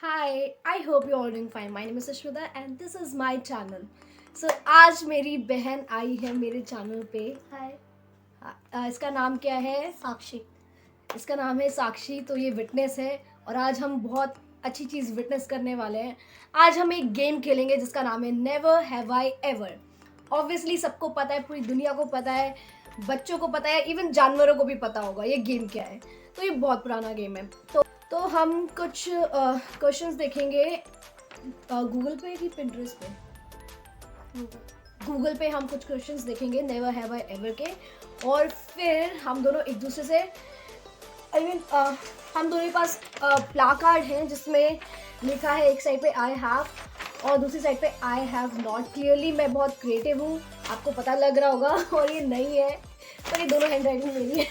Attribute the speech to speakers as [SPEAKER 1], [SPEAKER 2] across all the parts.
[SPEAKER 1] Hi, I hope you're all doing fine. My name is Ashwita and this is my channel. So आज मेरी बहन आई है मेरे channel पे. हाय. इसका नाम क्या है?
[SPEAKER 2] साक्षी.
[SPEAKER 1] इसका नाम है साक्षी. तो ये विटनेस है और आज हम बहुत अच्छी चीज़ विटनेस करने वाले हैं. आज हम एक गेम खेलेंगे जिसका नाम है never have I ever. Obviously सबको पता है, पूरी दुनिया को पता है, बच्चों को पता है, इवन जानवरों को भी पता होगा ये गेम क्या है. तो ये बहुत पुराना गेम है. तो हम कुछ क्वेश्चंस देखेंगे गूगल पे कि पिंटरेस्ट पे. गूगल पे हम कुछ क्वेश्चंस देखेंगे नेवर हैव आई एवर के, और फिर हम दोनों एक दूसरे से हम दोनों के पास प्ला कार्ड हैं जिसमें लिखा है एक साइड पे आई हैव और दूसरी साइड पे आई हैव नॉट. क्लियरली मैं बहुत क्रिएटिव हूँ, आपको पता लग रहा होगा. और ये नहीं है, पर ये दोनों हैंड राइटिंग मेरी है.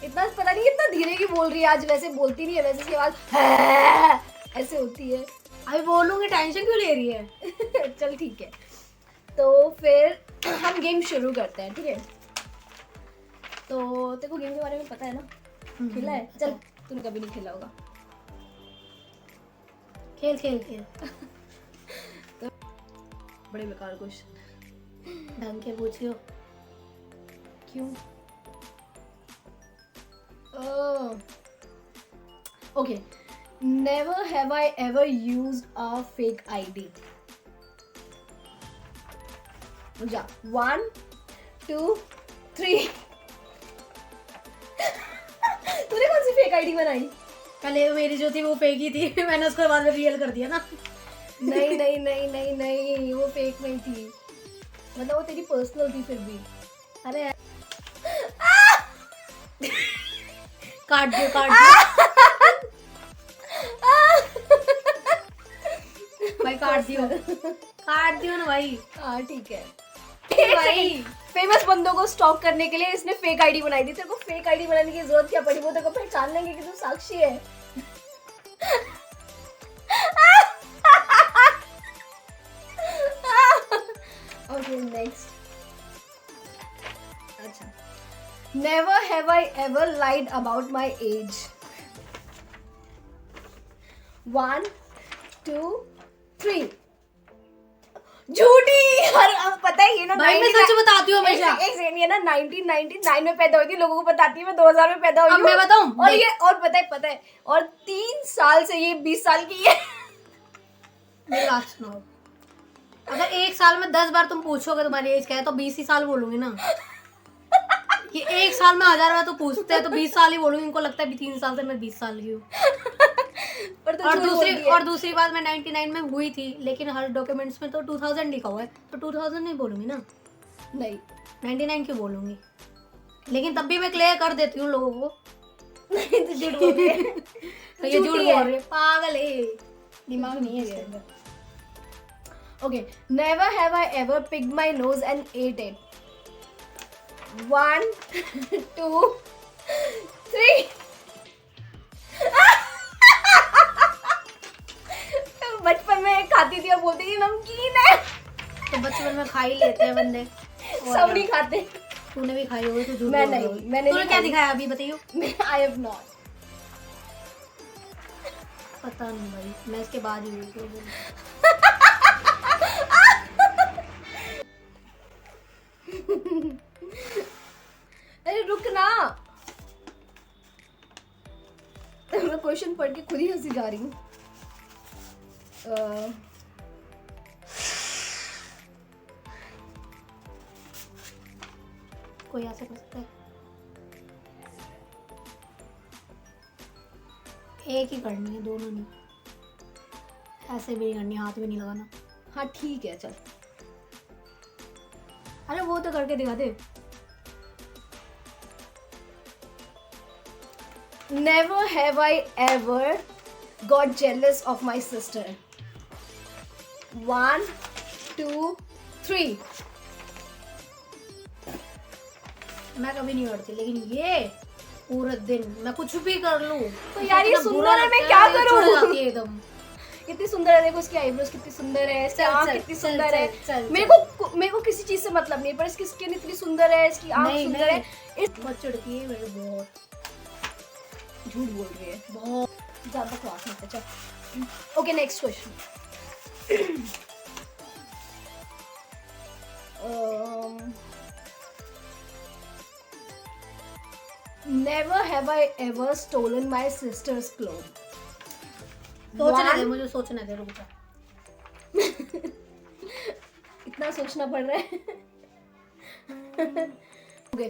[SPEAKER 1] इतना पता नहीं इतना धीरे की बोल रही है आज. वैसे बोलती नहीं है, वैसे इसकी आवाज ऐसे होती है.
[SPEAKER 2] अभी बोलूंगी, टेंशन क्यों ले रही है?
[SPEAKER 1] चल ठीक है, तो फिर हम गेम शुरू करते हैं. ठीक है, तो तेरे को गेम के बारे में पता है ना? खेला है? चल, तूने कभी नहीं खेला होगा.
[SPEAKER 2] खेल.
[SPEAKER 1] तो बड़े बेकार क्वेश्चन.
[SPEAKER 2] ढंग के पूछियो.
[SPEAKER 1] क्यों? Okay. Never have I ever used a fake ID. जा. 1, 2, 3. तूने कौन सी फेक आईडी बनाई?
[SPEAKER 2] पहले मेरी जो थी वो फेक ही थी. मैंने उसको बाद में रियल कर दिया ना.
[SPEAKER 1] नहीं, वो फेक नहीं थी. मतलब वो तेरी पर्सनल थी फिर भी.
[SPEAKER 2] अरे काट दियो. भाई काट दियो ना भाई.
[SPEAKER 1] हाँ ठीक है भाई. फेमस बंदों को स्टॉक करने के लिए इसने फेक आईडी बनाई थी. तेरे को फेक आईडी बनाने की जरूरत क्या पड़ी? वो तेरे को पहचान लेंगे कि तू साक्षी है. Okay next. अच्छा. Never have I ever lied about my age. 1, 2, 3. झूठी. अरे पता है ये ना,
[SPEAKER 2] भाई मैं सच बताती हूँ हमेशा.
[SPEAKER 1] एक सेकंड, ये ना 1999 में पैदा हुई थी. लोगों को बताती है मैं 2000 में पैदा हुई हूँ.
[SPEAKER 2] अब मैं बताऊँ?
[SPEAKER 1] और ये और पता है और 3 साल से ये 20 साल की है.
[SPEAKER 2] मेरी बात सुनो. अगर एक साल में 10 बार तुम पूछोगे तुम्हारी एज क्या है तो 20 ही साल बोलूंगी ना. कि एक साल में 1000 बार तो पूछते हैं तो 20 साल ही बोलूंगी. इनको लगता है 3 साल से मैं 20 साल की हूँ. और दूसरी बात, मैं 99 में हुई थी लेकिन हर डॉक्यूमेंट्स में तो 2000 लिखा हुआ है तो 2000 नहीं बोलूंगी ना.
[SPEAKER 1] नहीं
[SPEAKER 2] 99 क्यों बोलूंगी? लेकिन तब भी मैं क्लियर कर देती हूँ लोगों को.
[SPEAKER 1] नहीं तो झूठ बोल रही है.
[SPEAKER 2] तो ये झूठ बोल रही है. पागल है, दिमाग नहीं है इसके अंदर.
[SPEAKER 1] Okay, never have I ever picked my nose and ate it. 1, 2, 3. बचपन में खाती थी और बोलती थी नमकीन है.
[SPEAKER 2] तो बचपन में खा ही लेते हैं बंदे.
[SPEAKER 1] सब नहीं खाते.
[SPEAKER 2] तूने भी खाई होगी तो झूठ
[SPEAKER 1] मैं
[SPEAKER 2] बोल रही
[SPEAKER 1] नहीं.
[SPEAKER 2] होगी.
[SPEAKER 1] मैंने
[SPEAKER 2] तूने क्या दिखाया अभी बताइयो?
[SPEAKER 1] I have not.
[SPEAKER 2] पता नहीं भाई, मैं इसके बाद ही बोलती.
[SPEAKER 1] अरे रुक ना, मैं क्वेश्चन पढ़ के खुद ही हंसी जा रही हूँ.
[SPEAKER 2] कोई ऐसे कर सकता है? एक ही करनी है, दोनों नहीं. ऐसे भी नहीं करनी, हाथ भी नहीं लगाना.
[SPEAKER 1] हाँ ठीक है चल.
[SPEAKER 2] अरे वो तो करके दिखा दे.
[SPEAKER 1] Never have I ever got jealous of my sister. 1, 2, 3.
[SPEAKER 2] मैं कभी नहीं करती, लेकिन ये पूरे दिन मैं कुछ भी कर लूं
[SPEAKER 1] तो यार ये सुंदर है, मैं क्या करूं?
[SPEAKER 2] जाती है एकदम.
[SPEAKER 1] कितनी सुंदर है, देखो उसकी आईब्रोज कितनी सुंदर है, इसकी आंख कितनी सुंदर है.
[SPEAKER 2] चल,
[SPEAKER 1] मेरे को किसी चीज से मतलब नहीं, पर इसकी स्किन इतनी सुंदर है, इसकी आंख सुंदर है.
[SPEAKER 2] बहुत चिढ़ती है मेरे बहुत.
[SPEAKER 1] झूठ बोल रही है,
[SPEAKER 2] बहुत।
[SPEAKER 1] ज़्यादा क्लास मत कर। चल okay, next question. Never have I ever stolen my sister's clothes.
[SPEAKER 2] सोचने दे,
[SPEAKER 1] One-
[SPEAKER 2] मुझे सोचने दे, रुक जा।
[SPEAKER 1] इतना सोचना पड़ रहा है। ओके,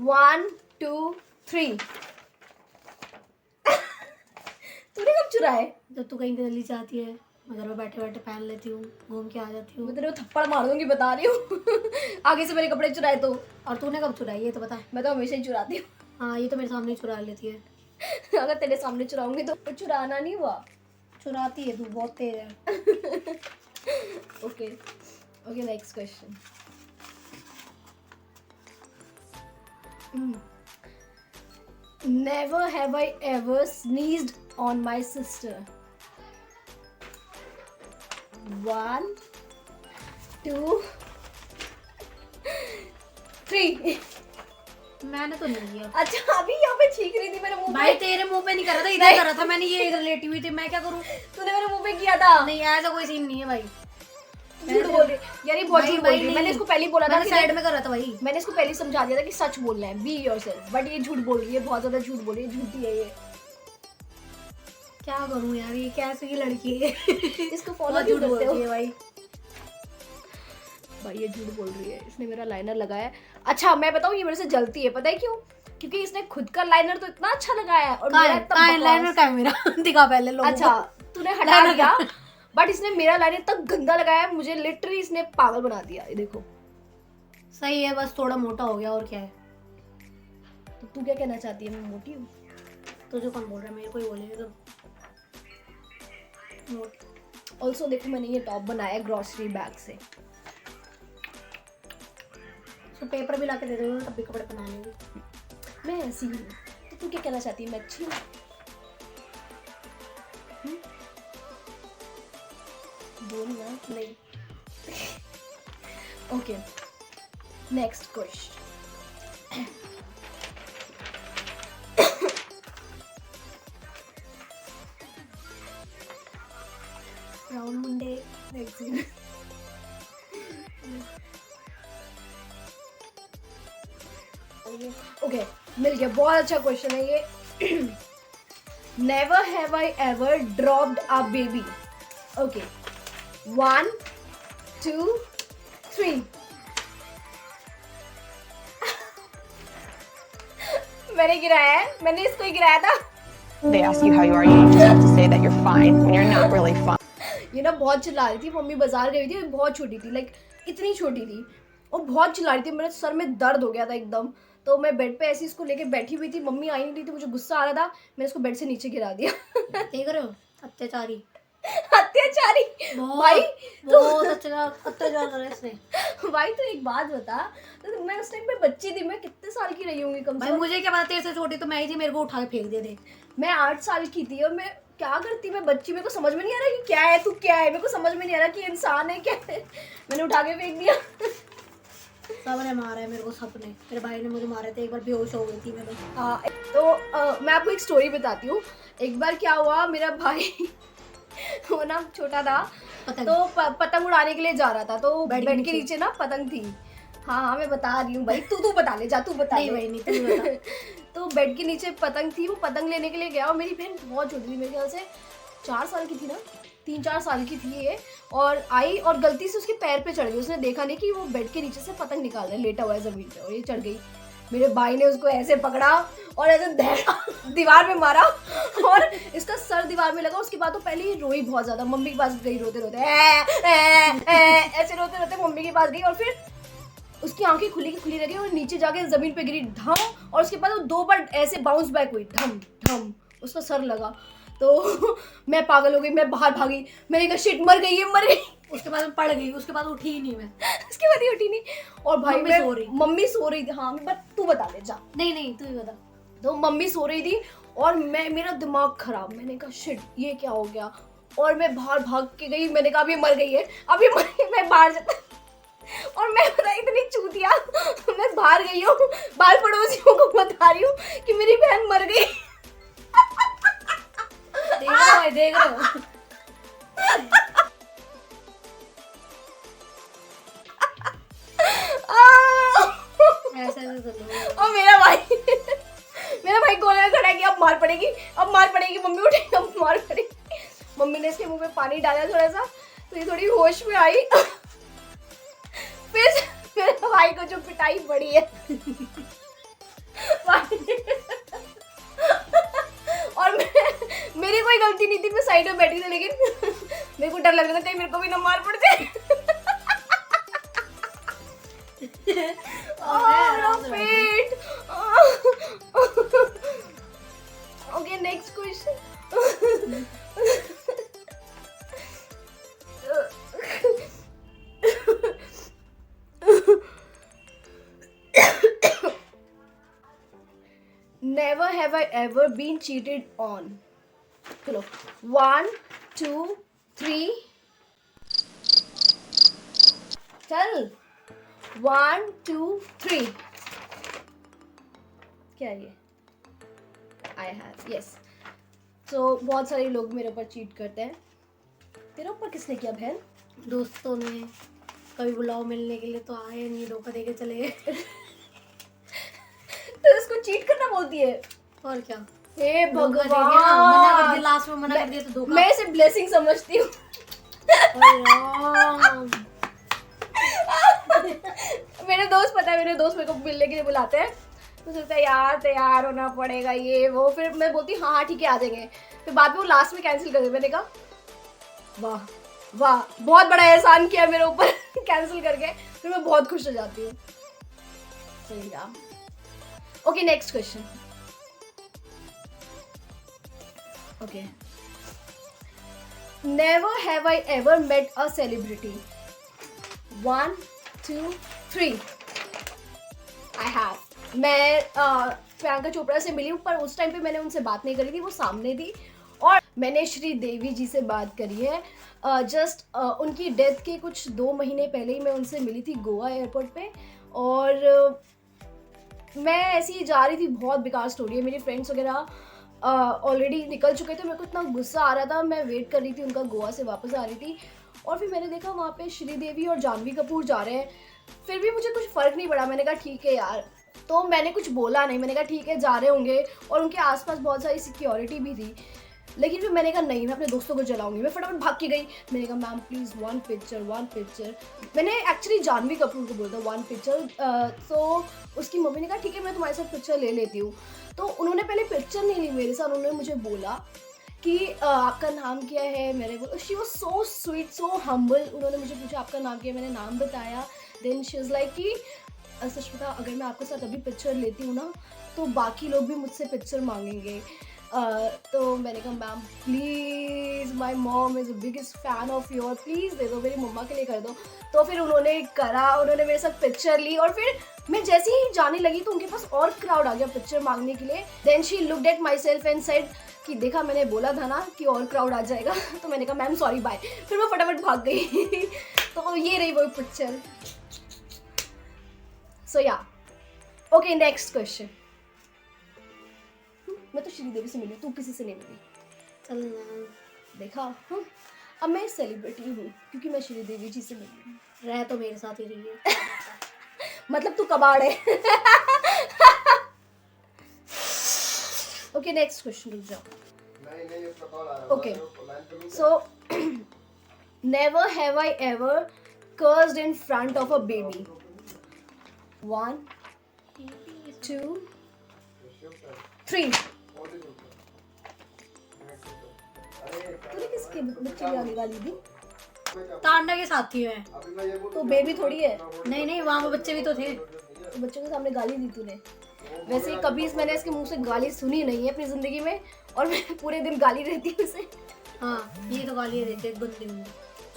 [SPEAKER 1] 1 2 3। तूने कब चुराए?
[SPEAKER 2] जब तू कहीं दिल्ली जाती है, मैं घर में बैठे बैठे पहन लेती हूँ, घूम के आ जाती
[SPEAKER 1] मैं
[SPEAKER 2] हूँ।
[SPEAKER 1] तेरे को थप्पड़ मार दूंगी, बता रही हूँ। आगे से मेरे कपड़े चुराए तो।
[SPEAKER 2] और तूने कब चुराई ये तो बता।
[SPEAKER 1] मैं तो हमेशा ही चुराती हूँ।
[SPEAKER 2] हाँ, ये तो मेरे सामने ही चुरा लेती है।
[SPEAKER 1] अगर तेरे सामने चुराऊंगी तो चुराना नहीं हुआ।
[SPEAKER 2] चुराती है तू, बहुत तेज है।
[SPEAKER 1] Okay okay, next question. Never have I ever sneezed on my sister. 1 2 3।
[SPEAKER 2] मैंने तो नहीं किया
[SPEAKER 1] अच्छा, अभी यहाँ पे छींक रही थी मेरे मुंह
[SPEAKER 2] भाई,
[SPEAKER 1] पे।
[SPEAKER 2] तेरे मुंह पे नहीं करा था, इधर करा था मैंने। ये इधर लेटी हुई थी, मैं क्या करूँ?
[SPEAKER 1] तूने मेरे मुंह पे किया था।
[SPEAKER 2] नहीं, ऐसा कोई सीन नहीं है भाई।
[SPEAKER 1] झूठ बोल रही यार, ये बहुत
[SPEAKER 2] भाई,
[SPEAKER 1] झूठ बोल
[SPEAKER 2] भाई
[SPEAKER 1] रही है।
[SPEAKER 2] नहीं।
[SPEAKER 1] मैंने इसको पहले ही बोला था
[SPEAKER 2] मैंने
[SPEAKER 1] कि
[SPEAKER 2] साइड में करा था भाई।
[SPEAKER 1] मैंने इसको पहले ही समझा दिया था कि सच बोलना है, बी योरसेल्फ, बट ये झूठ बोल रही है, बहुत ज्यादा झूठ बोल रही है, झूठी है ये।
[SPEAKER 2] क्या करूँ यार, ये कैसे की लड़की है?
[SPEAKER 1] इसको फॉलो
[SPEAKER 2] बहुत
[SPEAKER 1] क्यों
[SPEAKER 2] झूठ
[SPEAKER 1] करते हो?
[SPEAKER 2] बोलती है भाई।
[SPEAKER 1] भाई ये झूठ बोल रही है, इसने मेरा लाइनर लगाया है। अच्छा मैं बताऊँ, ये मेरे से जलती है, पता है क्यों? क्योंकि इसने खुद का लाइनर तो इतना अच्छा लगाया है और मेरा इतना बकवास।
[SPEAKER 2] लाइनर का है मेरा? दिखा पहले लोगों को।
[SPEAKER 1] अच्छा तूने हटा दिया, बट इसने मेरा लाइनर तक गंदा लगाया है, मुझे लिटरली इसने पागल बना दिया। ये देखो,
[SPEAKER 2] सही है, बस थोड़ा मोटा हो गया और क्या है।
[SPEAKER 1] तो तू क्या कहना चाहती है, मैं मोटी हूँ?
[SPEAKER 2] तुझे कौन बोल रहा है? मेरे को ही बोलेंगे तो।
[SPEAKER 1] ऑल्सो देखो, मैंने ये टॉप बनाया है ग्रोसरी बैग से।
[SPEAKER 2] तो पेपर भी लाके दे दो, तब भी कपड़े पहना लेंगे।
[SPEAKER 1] मैं ऐसी हूँ, तो तू क्या कहना चाहती है, मैं अच्छी हूँ? बोल ना।
[SPEAKER 2] नहीं,
[SPEAKER 1] ओके, नेक्स्ट क्वेश्चन।
[SPEAKER 2] ब्राउन मुंडे।
[SPEAKER 1] ओके, मिल गया, बहुत अच्छा क्वेश्चन है ये। Never have I ever dropped a baby. Okay, 1 2 3। मैंने गिराया है, मैंने इसको ही गिराया था।
[SPEAKER 3] They ask you how you are, you just have to say that you're fine when you're not really fine.
[SPEAKER 1] ये ना बहुत चिल्ला रही थी, मम्मी बाजार गई थी, बहुत छोटी थी, लाइक इतनी छोटी थी, और बहुत चिल्ला रही थी, मेरे सर में दर्द हो गया था एकदम। तो मैं बेड पे ऐसे इसको लेके बैठी हुई थी, मम्मी आई नहीं थी, तो मुझे गुस्सा आ रहा था, मैंने इसको बेड से नीचे गिरा दिया।
[SPEAKER 2] देख रहे हो, अत्याचारी।
[SPEAKER 1] अत्याचारी
[SPEAKER 2] बहुत
[SPEAKER 1] भाई,
[SPEAKER 2] बहुत अत्याचार करा इसने।
[SPEAKER 1] भाई तो एक बात बता, तो मैं उस टाइम पे बच्ची थी, मैं कितने साल की रही होंगी कम से
[SPEAKER 2] भाई
[SPEAKER 1] कम?
[SPEAKER 2] मुझे क्या पता, तेरे से छोटी तो मैं ही थी, मेरे को उठा के फेंक दे।
[SPEAKER 1] मैं 8 साल की थी और मैं क्या करती, मैं बच्ची, मेरे को समझ में नहीं आ रहा कि क्या है, तू क्या है, मेरे को समझ में नहीं आ रहा कि इंसान है क्या है, मैंने उठा के फेंक दिया।
[SPEAKER 2] सबने मारा है मेरे को, सबने। मेरे भाई ने मुझे मारे थे, एक बार बेहोश हो गई थी मैं तो।
[SPEAKER 1] तो मैं आपको एक स्टोरी बताती हूँ। एक बार क्या हुआ, मेरा भाई वो ना छोटा था,
[SPEAKER 2] पतंग।
[SPEAKER 1] तो पतंग उड़ाने के लिए जा रहा था, तो
[SPEAKER 2] बेड के
[SPEAKER 1] बेड के
[SPEAKER 2] नीचे।
[SPEAKER 1] नीचे ना पतंग थी। हाँ हाँ मैं बता रही हूँ भाई, तू बता ले, जा तू बता
[SPEAKER 2] नहीं
[SPEAKER 1] ले।
[SPEAKER 2] भाई, नहीं, तू ही बता।
[SPEAKER 1] तो बेड के नीचे पतंग थी, वो पतंग लेने के लिए गया, और मेरी बहन बहुत छोटी थी, मेरे ख्याल से 4 साल की थी ना, 3-4 साल की थी ये, और आई और गलती से उसके पैर पे चढ़ गई। उसने देखा नहीं कि वो बेड के नीचे से पतंग निकाल रहा है, लेटा हुआ है जमीन पे, और ये चढ़ गई। मेरे भाई ने उसको ऐसे पकड़ा और ऐसे दीवार में मारा, और इसका सर दीवार में लगा। उसके बाद तो पहले ही रोई बहुत ज्यादा, मम्मी के पास गई रोते रोते, ऐसे रोते रोते मम्मी के पास गई, और फिर उसकी आंखें खुली की खुली रह गई और नीचे जाके जमीन पे गिरी धम, और उसके बाद वो 2 बार ऐसे बाउंस बैक हुई, धम धम, उसका सर लगा। तो मैं पागल हो गई, मैं बाहर भागी, मैंने कहा शिट, मर गई, ये मर गई।
[SPEAKER 2] उसके बाद पड़ गई, उसके बाद उठी ही नहीं मैं।
[SPEAKER 1] उसके बाद ही उठी नहीं, और भाई
[SPEAKER 2] मम्मी सो रही
[SPEAKER 1] मम्मी सो रही
[SPEAKER 2] थी।
[SPEAKER 1] थी। हाँ बट तू बता ले, जा।
[SPEAKER 2] नहीं, तू ही बता।
[SPEAKER 1] तो मम्मी सो रही थी और मेरा दिमाग खराब, मैंने कहा शिट ये क्या हो गया, और मैं बाहर भाग के गई, मैंने कहा अब ये मर गई है, अब ये मर गई, मैं बाहर जाता। और मैं पता इतनी चूतिया, मैं बाहर गई हूँ, बाहर पड़ोसियों को बता रही हूँ कि मेरी बहन मर गई। देख रहे हो?
[SPEAKER 2] ऐसे ऐसे कर लो।
[SPEAKER 1] और मेरा भाई कोने में खड़ा है कि अब मार पड़ेगी, मम्मी उठेगी, अब मार पड़ेगी। मम्मी ने इसके मुंह में पानी डाला थोड़ा सा, तो ये थोड़ी होश में आई। फिर मेरे भाई को जो पिटाई पड़ी है। और मेरी कोई गलती नहीं थी, मैं साइड में बैठी थी, लेकिन मेरे को डर लग रहा था कहीं मेरे को भी ना मार पड़ जाए। पेट। Okay, next question. Never have I ever been cheated on. चलो, 1, 2, 3. चल, 1, 2, 3. क्या है ये? I have, yes. So बहुत सारे लोग मेरे ऊपर चीट करते हैं। तेरे ऊपर किसने किया बहन?
[SPEAKER 2] दोस्तों ने कभी बुलाओ मिलने के लिए तो आए नहीं, धोखा देके चले गए।
[SPEAKER 1] तो इसको चीट करना बोलती है?
[SPEAKER 2] और क्या,
[SPEAKER 1] हे
[SPEAKER 2] धोखा दे दिया ना, मना कर दिया, लास्ट में मना कर दिया तो धोखा।
[SPEAKER 1] मैं इसे ब्लेसिंग समझती हूँ। मेरे दोस्त पता है, मेरे दोस्त मेरे को मिलने के लिए बुलाते हैं, तो सोचता है यार तैयार होना पड़ेगा ये वो, फिर मैं बोलती हाँ हाँ ठीक है आ जाएंगे, फिर बाद में वो लास्ट में कैंसिल कर दे। मैंने कहा वाह वाह, बहुत बड़ा एहसान किया मेरे ऊपर कैंसिल करके, फिर मैं बहुत खुश हो जाती हूँ। सही है। Okay, next question. Okay, never have I ever met a celebrity. 1, 2, 3. I have. मैं प्रियंका चोपड़ा से मिली हूँ, पर उस टाइम पे मैंने उनसे बात नहीं करी थी, वो सामने थी। और मैंने श्रीदेवी जी से बात करी है। जस्ट उनकी डेथ के कुछ 2 महीने पहले ही मैं उनसे मिली थी गोवा एयरपोर्ट पे। और मैं ऐसे ही जा रही थी, बहुत बेकार स्टोरी है। मेरी फ्रेंड्स वगैरह ऑलरेडी निकल चुके थे, मेरे को इतना गुस्सा आ रहा था, मैं वेट कर रही थी उनका, गोवा से वापस आ रही थी। और फिर मैंने देखा वहाँ पे श्रीदेवी और जानवी कपूर जा रहे हैं, फिर भी मुझे कुछ फ़र्क नहीं पड़ा। मैंने कहा ठीक है यार, तो मैंने कुछ बोला नहीं, मैंने कहा ठीक है जा रहे होंगे, और उनके आसपास बहुत सारी सिक्योरिटी भी थी। लेकिन फिर मैंने कहा नहीं, मैं अपने दोस्तों को जलाऊंगी। मैं फटाफट भाग के गई, मैंने कहा मैम प्लीज़ 1 पिक्चर। मैंने एक्चुअली जानवी कपूर को बोला था 1 पिक्चर। तो उसकी मम्मी ने कहा ठीक है मैं तुम्हारे साथ पिक्चर ले लेती हूँ। तो उन्होंने पहले पिक्चर नहीं ली मेरे साथ, उन्होंने मुझे बोला कि आपका नाम क्या है। मैंने बोला, she was so sweet, so humble. उन्होंने मुझे पूछा आपका नाम क्या है, मैंने नाम बताया। देन शी इज़ लाइक कि सष्मिता अगर मैं आपके साथ अभी पिक्चर लेती हूँ ना, तो बाकी लोग भी मुझसे पिक्चर मांगेंगे। तो मैंने कहा ma'am please, my mom is the biggest fan of your, please दे दो, मेरी मम्मा के लिए कर दो। तो फिर उन्होंने करा, उन्होंने मेरे साथ पिक्चर ली। और फिर मैं जैसे ही जाने लगी तो उनके पास और क्राउड आ गया पिक्चर मांगने के लिए। Then she looked at myself and said कि देखा मैंने बोला था ना कि और क्राउड आ जाएगा। तो मैंने कहा मैम सॉरी बाय, फिर मैं फटाफट भाग गई। तो ये रही वो पिक्चर। सो या ओके, नेक्स्ट क्वेश्चन। मैं तो श्रीदेवी से मिली, तू किसी से नहीं मिली।
[SPEAKER 2] चल ना,
[SPEAKER 1] देखा, अब मैं सेलिब्रिटी हूँ क्योंकि मैं श्रीदेवी जी से मिली हूँ।
[SPEAKER 2] रह तो मेरे साथ ही रही है।
[SPEAKER 1] मतलब तू कबाड़ है। ओके, नेक्स्ट क्वेश्चन, रुक जाओ। Okay, so never have I ever cursed in front of a baby. 1, 2, 3. तूने किसके बच्चे की आगे गाली दी?
[SPEAKER 2] तांडा के साथ थी मैं।
[SPEAKER 1] तो बेबी थोड़ी है,
[SPEAKER 2] नहीं नहीं, वहाँ पे बच्चे भी तो थे।
[SPEAKER 1] तो बच्चों के सामने गाली दी तूने। वैसे कभी मैंने इसके मुंह से गाली सुनी नहीं है अपनी जिंदगी में, और मैं पूरे दिन गाली रहती हूँ उसे।
[SPEAKER 2] हाँ, ये तो गाली देते गंदे गंदे,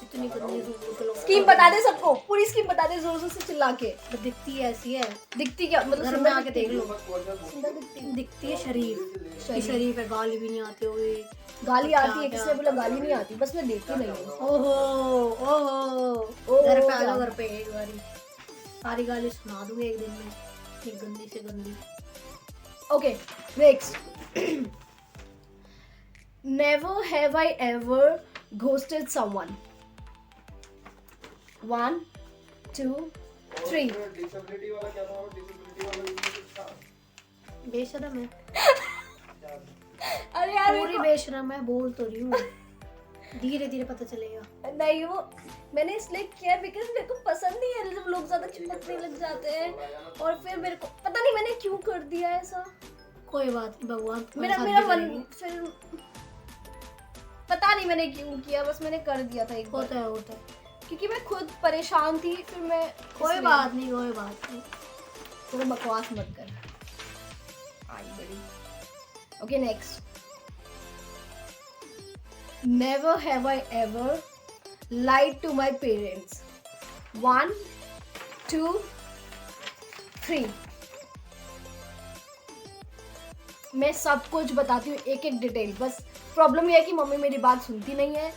[SPEAKER 2] इतनी गंदी सूट के लोग।
[SPEAKER 1] स्कीम बता दे सबको, पूरी स्कीम बता दे जोर जोर से चिल्ला के।
[SPEAKER 2] दिखती ऐसी है,
[SPEAKER 1] दिखती क्या मतलब?
[SPEAKER 2] घर में
[SPEAKER 1] सुंदर
[SPEAKER 2] आके देख लो।
[SPEAKER 1] सुंदर दिखती।
[SPEAKER 2] दिखती है शरीफ, शरीफ है, गाली भी नहीं आती होगी।
[SPEAKER 1] गाली आती है, किसने बोला गाली नहीं आती? बस मैं देखती नहीं हूँ।
[SPEAKER 2] ओहो ओहो, घर पे आ जाओ, घर पे एक बारी सारी गाली सुना दूंगी एक दिन में, एक गंदी से गंदी।
[SPEAKER 1] Okay, next. Never have I ever ghosted someone. 1 2 3.
[SPEAKER 4] Disability वाला क्या था? डिसेबिलिटी वाला भी कुछ था?
[SPEAKER 2] बेशरम है,
[SPEAKER 1] अरे यार
[SPEAKER 2] पूरी बेशरम है, बोल तो रही हूँ, धीरे धीरे पता चलेगा.
[SPEAKER 1] नहीं, वो मैंने इसलिए किया बिकॉज मेरे को पसंद नहीं है जब लोग ज्यादा चिपकने लग जाते हैं. और फिर मेरे को पता नहीं मैंने क्यों कर दिया ऐसा.
[SPEAKER 2] कोई बात नहीं, भगवान
[SPEAKER 1] मेरा
[SPEAKER 2] तुम्हारे
[SPEAKER 1] मेरा
[SPEAKER 2] साथ भी
[SPEAKER 1] मन
[SPEAKER 2] करेंगे.
[SPEAKER 1] फिर पता नहीं मैंने क्यों किया, बस मैंने कर दिया था एक बार
[SPEAKER 2] होता है, होता है.
[SPEAKER 1] क्योंकि मैं खुद परेशान थी. फिर मैं
[SPEAKER 2] कोई
[SPEAKER 1] इसलिए-
[SPEAKER 2] बात नहीं, कोई बात नहीं.
[SPEAKER 1] थोड़ा बकवास मत कर. आई बड़ी. Okay, next. Never have I ever lied to my parents. 1 2 3. मैं सब कुछ बताती हूँ, एक एक डिटेल. बस प्रॉब्लम ये है कि मम्मी मेरी बात सुनती नहीं है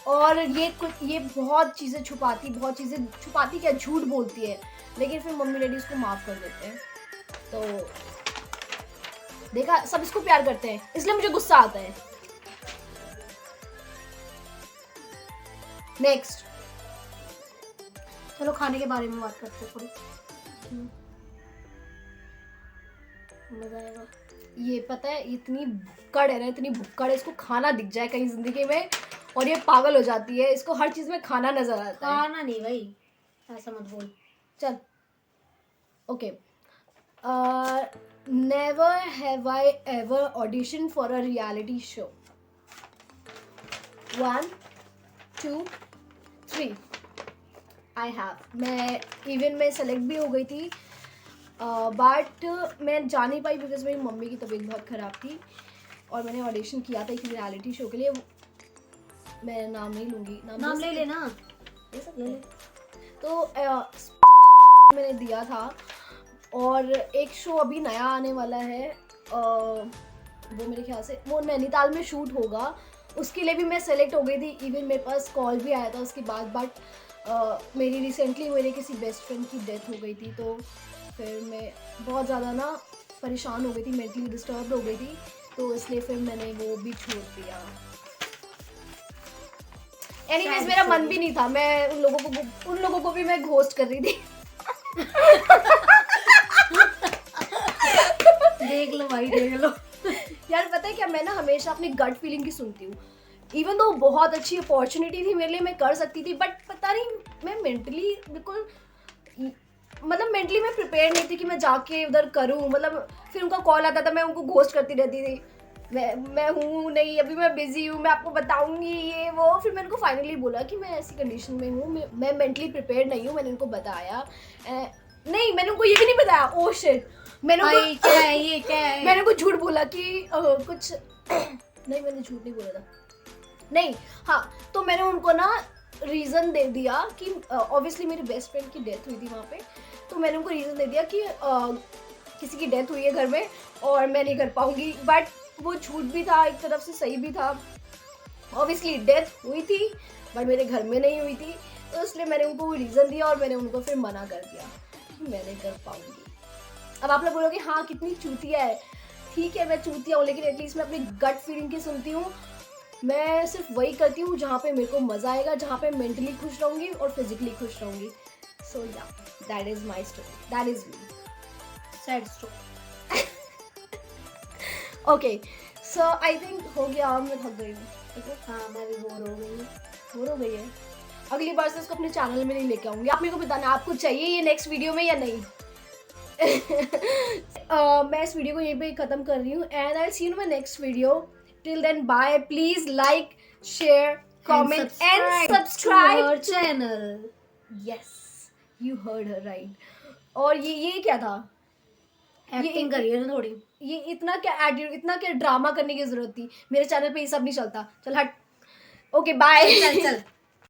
[SPEAKER 1] और ये बहुत चीज़ें छुपाती क्या, झूठ बोलती है. लेकिन फिर मम्मी डैडी उसको माफ़ कर देते हैं. तो देखा, सब इसको प्यार करते हैं, इसलिए मुझे गुस्सा आता है. नेक्स्ट.
[SPEAKER 2] चलो खाने के बारे में बात करते हैं थोड़ी.
[SPEAKER 1] मजा आएगा. ये पता है, इतनी भुक्कड़ है ना, इतनी भुक्कड़ है, इसको खाना दिख जाए कहीं जिंदगी में और ये पागल हो जाती है. इसको हर चीज में खाना नजर आता है.
[SPEAKER 2] खाना नहीं भाई, ऐसा मत बोल.
[SPEAKER 1] चल. Okay. Never have I ever audition for a reality show. 1 2 3. I have. मैं सेलेक्ट भी हो गई थी बट मैं जा नहीं पाई बिकॉज मेरी मम्मी की तबीयत बहुत ख़राब थी. और मैंने ऑडिशन किया था एक रियलिटी शो के लिए. मैं नाम नहीं लूँगी.
[SPEAKER 2] नाम ले लेना.
[SPEAKER 1] ले सकते हैं. तो मैंने दिया था. और एक शो अभी नया आने वाला है, वो मेरे ख्याल से वो नैनीताल में शूट होगा. उसके लिए भी मैं सेलेक्ट हो गई थी. इवन मेरे पास कॉल भी आया था उसके बाद. बट मेरी रिसेंटली मेरे किसी बेस्ट फ्रेंड की डेथ हो गई थी. तो फिर मैं बहुत ज़्यादा ना परेशान हो गई थी, मेंटली डिस्टर्ब हो गई थी. तो इसलिए फिर मैंने वो भी छोड़ दिया. एनीवेज, मेरा मन भी नहीं था. मैं उन लोगों को भी मैं घोस्ट कर रही थी.
[SPEAKER 2] देख लो भाई, देख लो.
[SPEAKER 1] यार पता है क्या, मैं ना हमेशा अपनी गट फीलिंग की सुनती हूँ. इवन दो बहुत अच्छी अपॉर्चुनिटी थी मेरे लिए, मैं कर सकती थी. बट पता नहीं, मैं मेंटली बिल्कुल मेंटली मैं प्रिपेयर नहीं थी कि मैं जाके उधर करूँ. फिर उनका कॉल आता था, मैं उनको घोस्ट करती रहती थी. मैं हूँ नहीं, अभी मैं बिजी हूँ, मैं आपको बताऊंगी ये वो. फिर मैंने उनको फाइनली बोला कि मैं ऐसी कंडीशन में हूँ, मैं मेंटली प्रिपेयर नहीं हूँ. मैंने उनको बताया. नहीं, मैंने उनको ये भी नहीं बताया. ओह शिट, मैंने
[SPEAKER 2] क्या है ये, क्या है?
[SPEAKER 1] मैंने उनको झूठ बोला कि कुछ नहीं, मैंने झूठ नहीं बोला था. नहीं, हाँ, तो मैंने उनको ना रीज़न दे दिया कि ऑब्वियसली मेरी बेस्ट फ्रेंड की डेथ हुई थी वहाँ पे. तो मैंने उनको रीज़न दे दिया कि किसी की डेथ हुई है घर में और मैं नहीं कर पाऊँगी. बट वो झूठ भी था, एक तरफ से सही भी था. ऑब्वियसली डेथ हुई थी बट मेरे घर में नहीं हुई थी. तो इसलिए मैंने उनको वो रीज़न दिया और मैंने उनको फिर मना कर दिया कि मैं नहीं कर पाऊँगी. अब आप लोग बोलोगे हाँ कितनी चूतिया है. ठीक है, मैं चूतिया हूँ, लेकिन एटलीस्ट मैं अपनी गट फीलिंग की सुनती हूँ. मैं सिर्फ वही करती हूँ जहाँ पे मेरे को मज़ा आएगा, जहाँ पे मेंटली खुश रहूँगी और फिजिकली खुश रहूँगी. सो या, that is my story, that is me.
[SPEAKER 2] Sad story.
[SPEAKER 1] Okay, so I think हो गया. मैं थक गई हूँ.
[SPEAKER 2] हाँ, मैं भी बोर हो गई हूँ.
[SPEAKER 1] बोर हो गई है. अगली बार से इसको अपने चैनल में नहीं लेके आऊँगी. आप मेरे को बताना आपको चाहिए ये नेक्स्ट वीडियो में या नहीं. मैं इस वीडियो को यहीं पे ख़त्म कर रही हूँ. And I see you in my next video. Till then bye. Please like, share, comment and subscribe
[SPEAKER 2] our channel.
[SPEAKER 1] Yes, you heard her right. और ये क्या था?
[SPEAKER 2] एक्टिंग करिए ना थोड़ी.
[SPEAKER 1] ये इतना क्या ड्रामा करने की जरूरत थी? मेरे चैनल पे ये सब नहीं चलता. चल हट. Okay, bye.
[SPEAKER 2] चल चल.